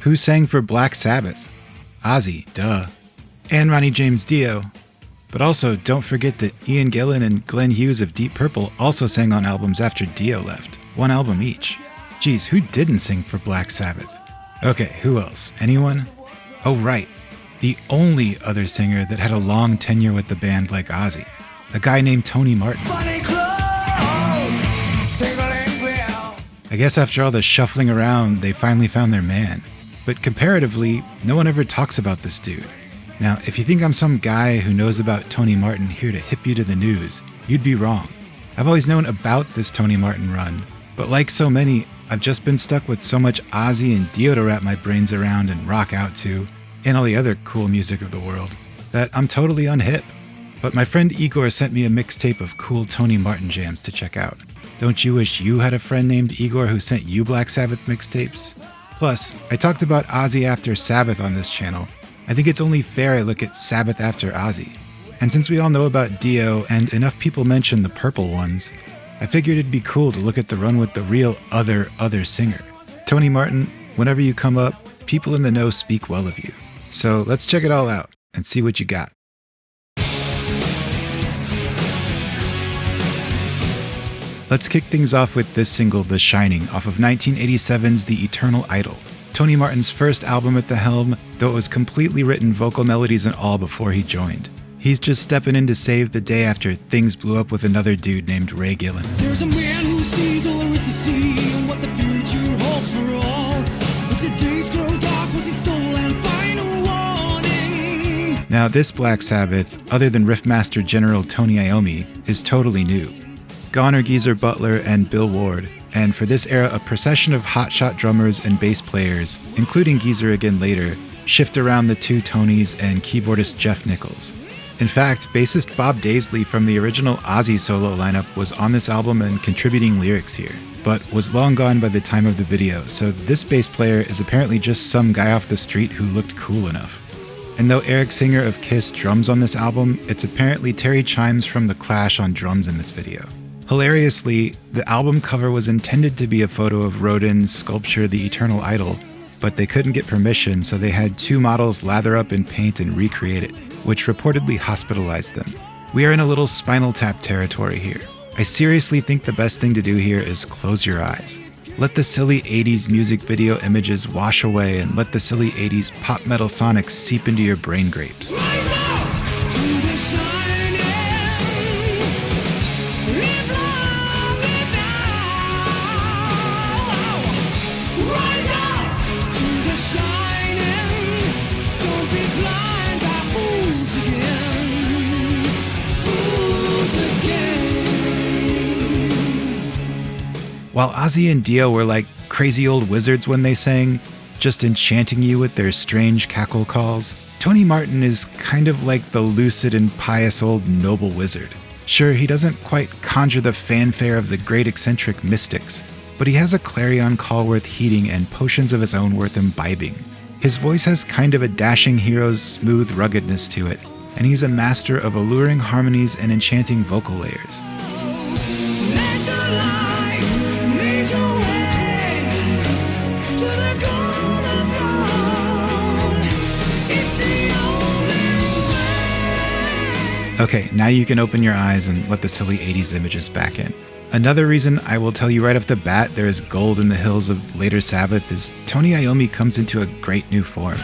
Who sang for Black Sabbath? Ozzy, duh. And Ronnie James Dio. But also, don't forget that Ian Gillan and Glenn Hughes of Deep Purple also sang on albums after Dio left. One album each. Geez, who didn't sing for Black Sabbath? Okay, who else? Anyone? Oh, right. The only other singer that had a long tenure with the band like Ozzy. A guy named Tony Martin. I guess after all the shuffling around, they finally found their man. But comparatively, no one ever talks about this dude. Now, if you think I'm some guy who knows about Tony Martin here to hip you to the news, you'd be wrong. I've always known about this Tony Martin run, but like so many, I've just been stuck with so much Ozzy and Dio to wrap my brains around and rock out to, and all the other cool music of the world, that I'm totally unhip. But my friend Igor sent me a mixtape of cool Tony Martin jams to check out. Don't you wish you had a friend named Igor who sent you Black Sabbath mixtapes? Plus, I talked about Ozzy after Sabbath on this channel. I think it's only fair I look at Sabbath after Ozzy. And since we all know about Dio and enough people mention the purple ones, I figured it'd be cool to look at the run with the real other singer. Tony Martin, whenever you come up, people in the know speak well of you. So let's check it all out and see what you got. Let's kick things off with this single, The Shining, off of 1987's The Eternal Idol. Tony Martin's first album at the helm, though it was completely written vocal melodies and all before he joined. He's just stepping in to save the day after things blew up with another dude named Ray Gillen. There's a man who sees all there is to see and what the future holds for all. As the days grow dark, was his soul and final warning. Now this Black Sabbath, other than riffmaster General Tony Iommi, is totally new. Gone are Geezer Butler and Bill Ward, and for this era a procession of hotshot drummers and bass players, including Geezer again later, shift around the two Tonys and keyboardist Jeff Nichols. In fact, bassist Bob Daisley from the original Ozzy solo lineup was on this album and contributing lyrics here, but was long gone by the time of the video, so this bass player is apparently just some guy off the street who looked cool enough. And though Eric Singer of Kiss drums on this album, it's apparently Terry Chimes from The Clash on drums in this video. Hilariously, the album cover was intended to be a photo of Rodin's sculpture The Eternal Idol, but they couldn't get permission, so they had two models lather up in paint and recreate it, which reportedly hospitalized them. We are in a little Spinal Tap territory here. I seriously think the best thing to do here is close your eyes. Let the silly 80s music video images wash away and let the silly 80s pop metal sonics seep into your brain grapes. While Ozzy and Dio were like crazy old wizards when they sang, just enchanting you with their strange cackle calls, Tony Martin is kind of like the lucid and pious old noble wizard. Sure, he doesn't quite conjure the fanfare of the great eccentric mystics, but he has a clarion call worth heeding and potions of his own worth imbibing. His voice has kind of a dashing hero's smooth ruggedness to it, and he's a master of alluring harmonies and enchanting vocal layers. Okay, now you can open your eyes and let the silly 80s images back in. Another reason I will tell you right off the bat there is gold in the hills of later Sabbath is Tony Iommi comes into a great new form.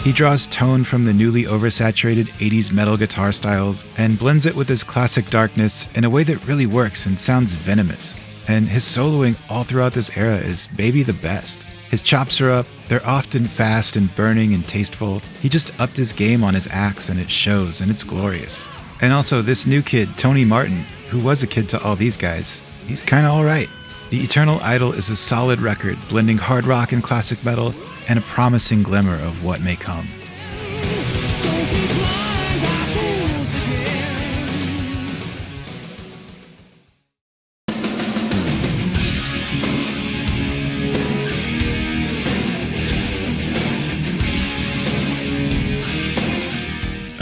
He draws tone from the newly oversaturated 80s metal guitar styles and blends it with his classic darkness in a way that really works and sounds venomous. And his soloing all throughout this era is maybe the best. His chops are up, they're often fast and burning and tasteful. He just upped his game on his axe and it shows and it's glorious. And also this new kid, Tony Martin, who was a kid to all these guys, he's kinda alright. The Eternal Idol is a solid record, blending hard rock and classic metal, and a promising glimmer of what may come.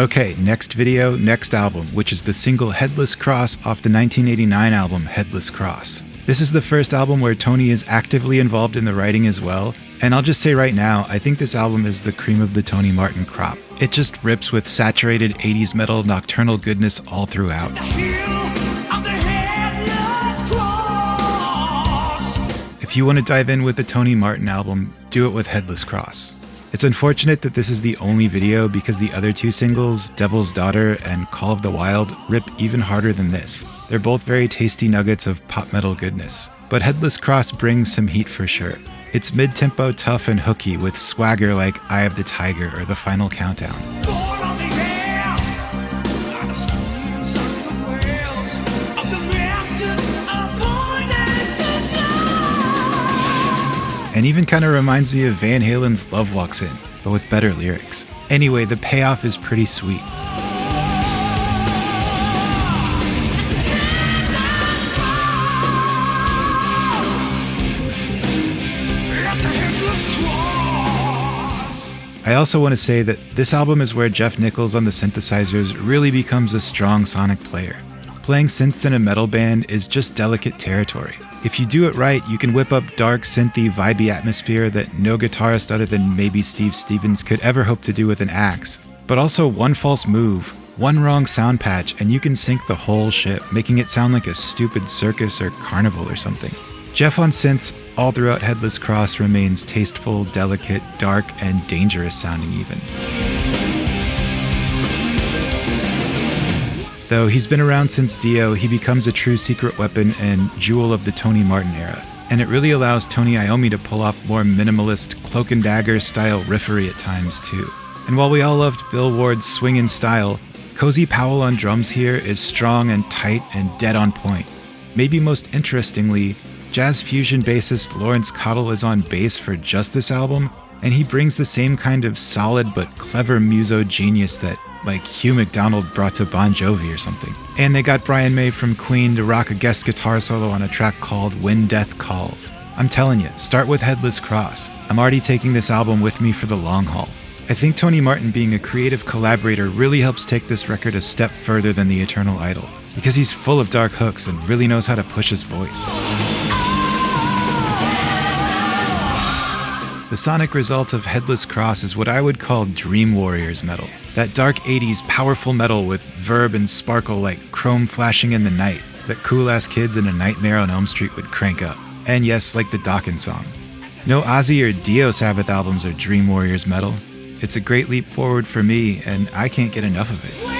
Okay, next video, next album, which is the single Headless Cross off the 1989 album Headless Cross. This is the first album where Tony is actively involved in the writing as well, and I'll just say right now, I think this album is the cream of the Tony Martin crop. It just rips with saturated 80s metal nocturnal goodness all throughout. If you want to dive in with the Tony Martin album, do it with Headless Cross. It's unfortunate that this is the only video because the other two singles, Devil's Daughter and Call of the Wild, rip even harder than this. They're both very tasty nuggets of pop metal goodness. But Headless Cross brings some heat for sure. It's mid-tempo, tough and hooky with swagger like Eye of the Tiger or The Final Countdown. And even kind of reminds me of Van Halen's Love Walks In, but with better lyrics. Anyway, the payoff is pretty sweet. I also want to say that this album is where Jeff Nichols on the synthesizers really becomes a strong sonic player. Playing synths in a metal band is just delicate territory. If you do it right, you can whip up dark, synthy, vibey atmosphere that no guitarist other than maybe Steve Stevens could ever hope to do with an axe. But also one false move, one wrong sound patch, and you can sink the whole ship, making it sound like a stupid circus or carnival or something. Jeff on synths all throughout Headless Cross remains tasteful, delicate, dark, and dangerous sounding even. Though he's been around since Dio, he becomes a true secret weapon and jewel of the Tony Martin era, and it really allows Tony Iommi to pull off more minimalist, cloak and dagger style riffery at times too. And while we all loved Bill Ward's swingin' style, Cozy Powell on drums here is strong and tight and dead on point. Maybe most interestingly, jazz fusion bassist Lawrence Cottle is on bass for just this album, and he brings the same kind of solid but clever muso genius that like Hugh McDonald brought to Bon Jovi or something. And they got Brian May from Queen to rock a guest guitar solo on a track called When Death Calls. I'm telling you, start with Headless Cross. I'm already taking this album with me for the long haul. I think Tony Martin being a creative collaborator really helps take this record a step further than the Eternal Idol, because he's full of dark hooks and really knows how to push his voice. The sonic result of Headless Cross is what I would call Dream Warriors metal. That dark 80s powerful metal with verb and sparkle like chrome flashing in the night that cool-ass kids in A Nightmare on Elm Street would crank up. And yes, like the Dawkins song. No Ozzy or Dio Sabbath albums are Dream Warriors metal. It's a great leap forward for me, and I can't get enough of it.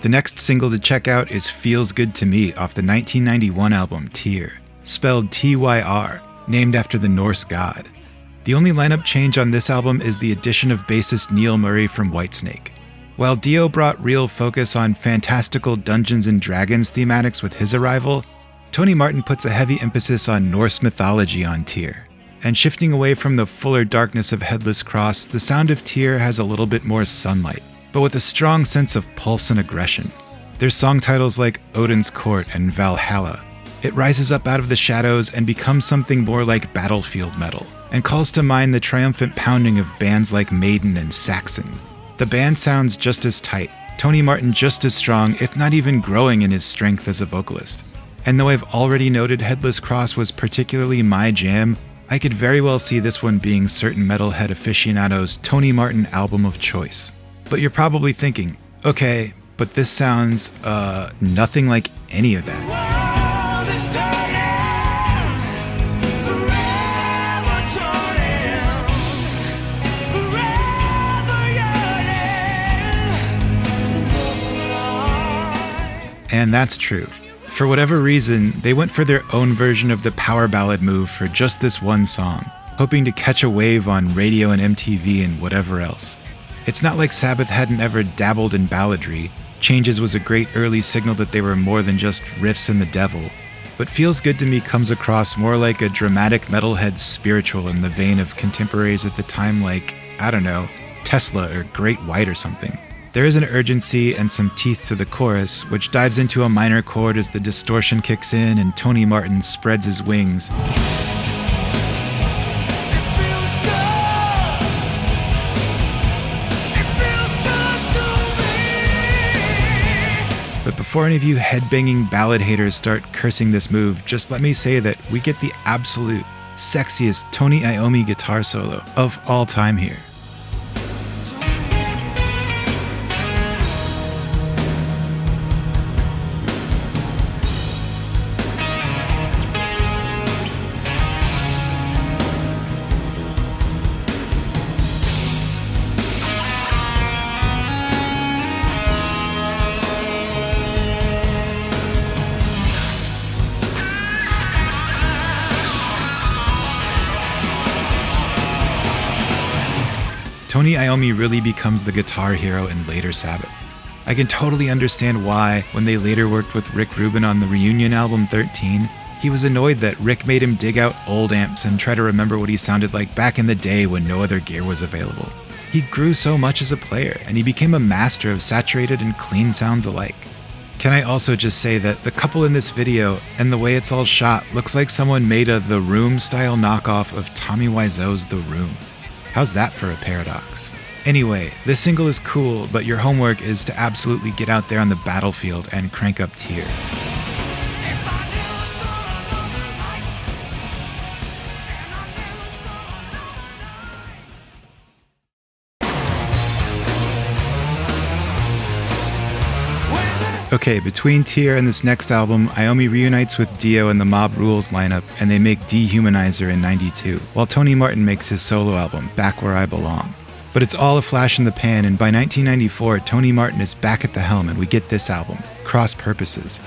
The next single to check out is Feels Good to Me off the 1991 album Tyr, spelled T-Y-R, named after the Norse god. The only lineup change on this album is the addition of bassist Neil Murray from Whitesnake. While Dio brought real focus on fantastical Dungeons and Dragons thematics with his arrival, Tony Martin puts a heavy emphasis on Norse mythology on Tyr. And shifting away from the fuller darkness of Headless Cross, the sound of Tyr has a little bit more sunlight, but with a strong sense of pulse and aggression. There's song titles like Odin's Court and Valhalla. It rises up out of the shadows and becomes something more like battlefield metal, and calls to mind the triumphant pounding of bands like Maiden and Saxon. The band sounds just as tight, Tony Martin just as strong, if not even growing in his strength as a vocalist. And though I've already noted Headless Cross was particularly my jam, I could very well see this one being certain metalhead aficionados' Tony Martin album of choice. But you're probably thinking, okay, but this sounds, nothing like any of that. And that's true. For whatever reason, they went for their own version of the power ballad move for just this one song, hoping to catch a wave on radio and MTV and whatever else. It's not like Sabbath hadn't ever dabbled in balladry. Changes was a great early signal that they were more than just riffs and the devil. But Feels Good to Me comes across more like a dramatic metalhead spiritual in the vein of contemporaries at the time like, I don't know, Tesla or Great White or something. There is an urgency and some teeth to the chorus, which dives into a minor chord as the distortion kicks in and Tony Martin spreads his wings. But before any of you headbanging ballad haters start cursing this move, just let me say that we get the absolute sexiest Tony Iommi guitar solo of all time here. Tony Iommi really becomes the guitar hero in later Sabbath. I can totally understand why, when they later worked with Rick Rubin on the reunion album 13, he was annoyed that Rick made him dig out old amps and try to remember what he sounded like back in the day when no other gear was available. He grew so much as a player, and he became a master of saturated and clean sounds alike. Can I also just say that the couple in this video and the way it's all shot looks like someone made a The Room style knockoff of Tommy Wiseau's The Room. How's that for a paradox? Anyway, this single is cool, but your homework is to absolutely get out there on the battlefield and crank up Tyr. Okay, between Tyr and this next album, Iommi reunites with Dio and the Mob Rules lineup, and they make Dehumanizer in '92, while Tony Martin makes his solo album, Back Where I Belong. But it's all a flash in the pan, and by 1994, Tony Martin is back at the helm, and we get this album, Cross Purposes.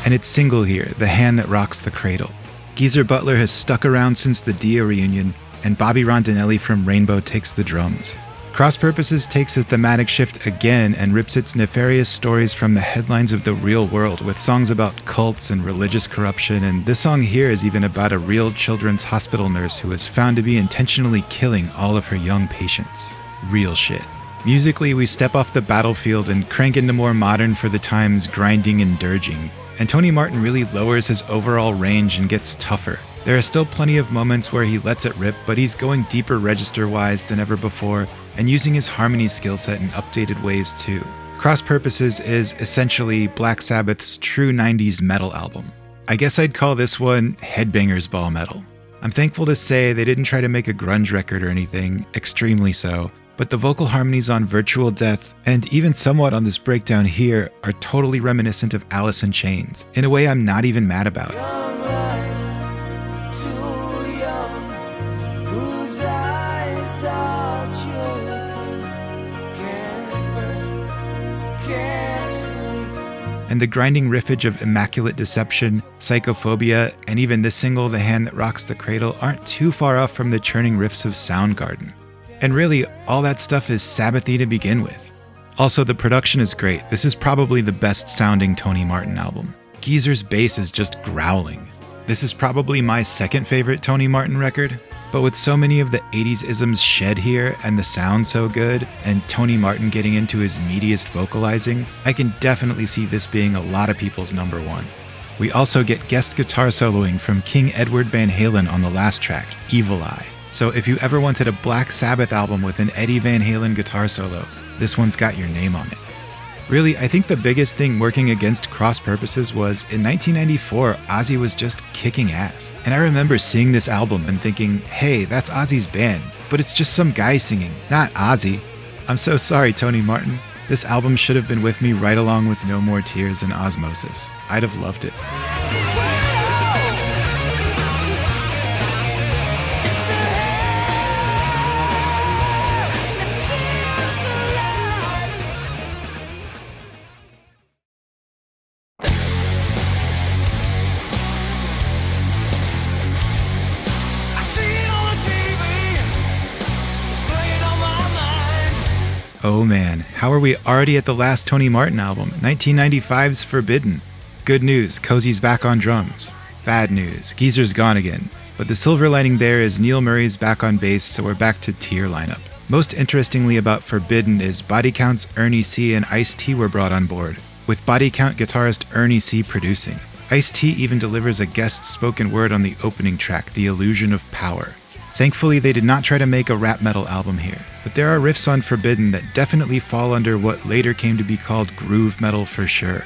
And it's single here, The Hand That Rocks the Cradle. Geezer Butler has stuck around since the Dio reunion, and Bobby Rondinelli from Rainbow takes the drums. Cross Purposes takes a thematic shift again and rips its nefarious stories from the headlines of the real world with songs about cults and religious corruption, and this song here is even about a real children's hospital nurse who was found to be intentionally killing all of her young patients. Real shit. Musically, we step off the battlefield and crank into more modern for the times grinding and dirging. And Tony Martin really lowers his overall range and gets tougher. There are still plenty of moments where he lets it rip, but he's going deeper register-wise than ever before, and using his harmony skill set in updated ways too. Cross Purposes is essentially Black Sabbath's true 90s metal album. I guess I'd call this one Headbangers Ball Metal. I'm thankful to say they didn't try to make a grunge record or anything, extremely so, but the vocal harmonies on Virtual Death, and even somewhat on this breakdown here, are totally reminiscent of Alice in Chains, in a way I'm not even mad about. And the grinding riffage of Immaculate Deception, Psychophobia, and even this single, The Hand That Rocks the Cradle, aren't too far off from the churning riffs of Soundgarden. And really, all that stuff is Sabbathy to begin with. Also, the production is great. This is probably the best sounding Tony Martin album. Geezer's bass is just growling. This is probably my second favorite Tony Martin record, but with so many of the 80s isms shed here and the sound so good, and Tony Martin getting into his meatiest vocalizing, I can definitely see this being a lot of people's number one. We also get guest guitar soloing from King Edward Van Halen on the last track, Evil Eye. So if you ever wanted a Black Sabbath album with an Eddie Van Halen guitar solo, this one's got your name on it. Really, I think the biggest thing working against Cross Purposes was, in 1994, Ozzy was just kicking ass. And I remember seeing this album and thinking, hey, that's Ozzy's band, but it's just some guy singing, not Ozzy. I'm so sorry, Tony Martin. This album should have been with me right along with No More Tears and Osmosis. I'd have loved it. Oh man, how are we already at the last Tony Martin album, 1995's Forbidden? Good news, Cozy's back on drums. Bad news, Geezer's gone again. But the silver lining there is Neil Murray's back on bass, so we're back to Tyr lineup. Most interestingly about Forbidden is Body Count's Ernie C and Ice-T were brought on board, with Body Count guitarist Ernie C producing. Ice-T even delivers a guest spoken word on the opening track, The Illusion of Power. Thankfully, they did not try to make a rap metal album here, but there are riffs on Forbidden that definitely fall under what later came to be called groove metal for sure.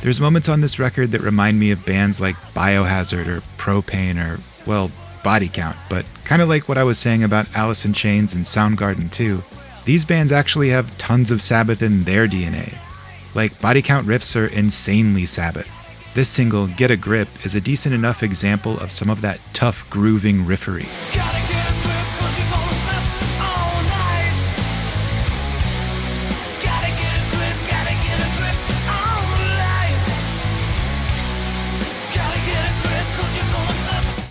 There's moments on this record that remind me of bands like Biohazard or Propane or, well, Body Count, but kind of like what I was saying about Alice in Chains and Soundgarden too. These bands actually have tons of Sabbath in their DNA. Like, Body Count riffs are insanely Sabbath. This single, Get a Grip, is a decent enough example of some of that tough grooving riffery.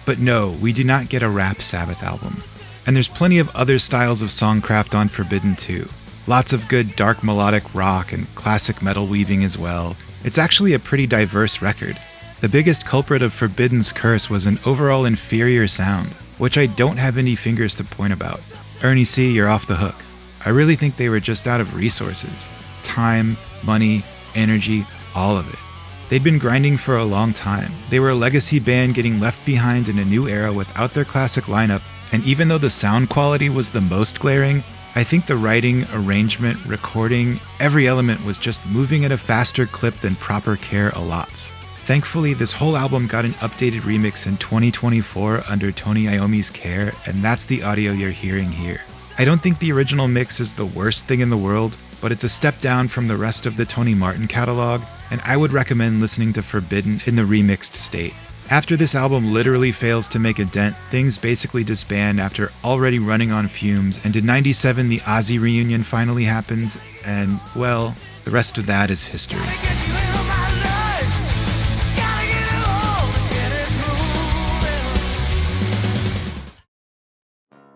But no, we do not get a rap Sabbath album. And there's plenty of other styles of songcraft on Forbidden too. Lots of good dark melodic rock and classic metal weaving as well. It's actually a pretty diverse record. The biggest culprit of Forbidden's curse was an overall inferior sound, which I don't have any fingers to point about. Ernie C, you're off the hook. I really think they were just out of resources. Time, money, energy, all of it. They'd been grinding for a long time. They were a legacy band getting left behind in a new era without their classic lineup, and even though the sound quality was the most glaring, I think the writing, arrangement, recording, every element was just moving at a faster clip than proper care allots. Thankfully, this whole album got an updated remix in 2024 under Tony Iommi's care, and that's the audio you're hearing here. I don't think the original mix is the worst thing in the world, but it's a step down from the rest of the Tony Martin catalog, and I would recommend listening to Forbidden in the remixed state. After this album literally fails to make a dent, things basically disband after already running on fumes, and in '97 the Ozzy reunion finally happens, and, well, the rest of that is history.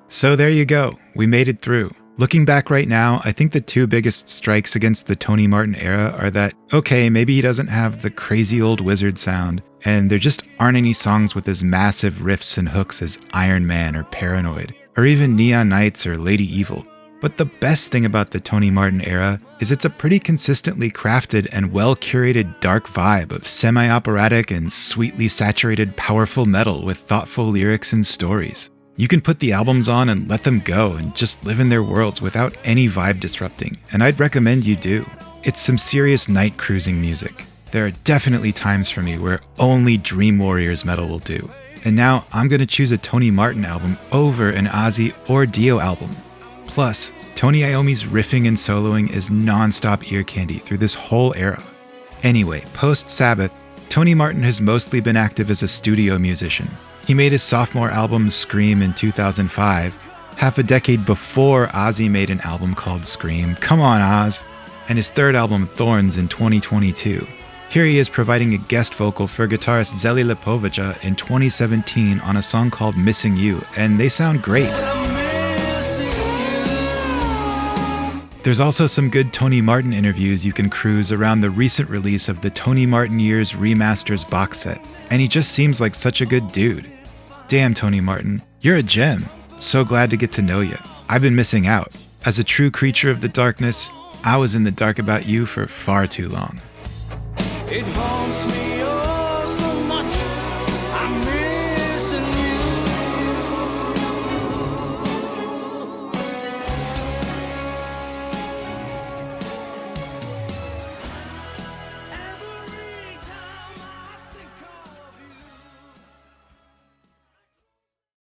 So there you go, we made it through. Looking back right now, I think the two biggest strikes against the Tony Martin era are that, okay, maybe he doesn't have the crazy old wizard sound, and there just aren't any songs with as massive riffs and hooks as Iron Man or Paranoid, or even Neon Nights or Lady Evil. But the best thing about the Tony Martin era is it's a pretty consistently crafted and well-curated dark vibe of semi-operatic and sweetly saturated powerful metal with thoughtful lyrics and stories. You can put the albums on and let them go and just live in their worlds without any vibe disrupting, and I'd recommend you do. It's some serious night cruising music. There are definitely times for me where only Dream Warriors metal will do. And now I'm going to choose a Tony Martin album over an Ozzy or Dio album. Plus, Tony Iommi's riffing and soloing is non-stop ear candy through this whole era. Anyway, post-Sabbath, Tony Martin has mostly been active as a studio musician. He made his sophomore album Scream in 2005, half a decade before Ozzy made an album called Scream, come on Oz, and his third album Thorns in 2022. Here he is providing a guest vocal for guitarist Zele in 2017 on a song called Missing You, and they sound great. There's also some good Tony Martin interviews you can cruise around the recent release of the Tony Martin Years Remasters box set, and he just seems like such a good dude. Damn, Tony Martin, you're a gem. So glad to get to know you. I've been missing out. As a true creature of the darkness, I was in the dark about you for far too long. It haunts me.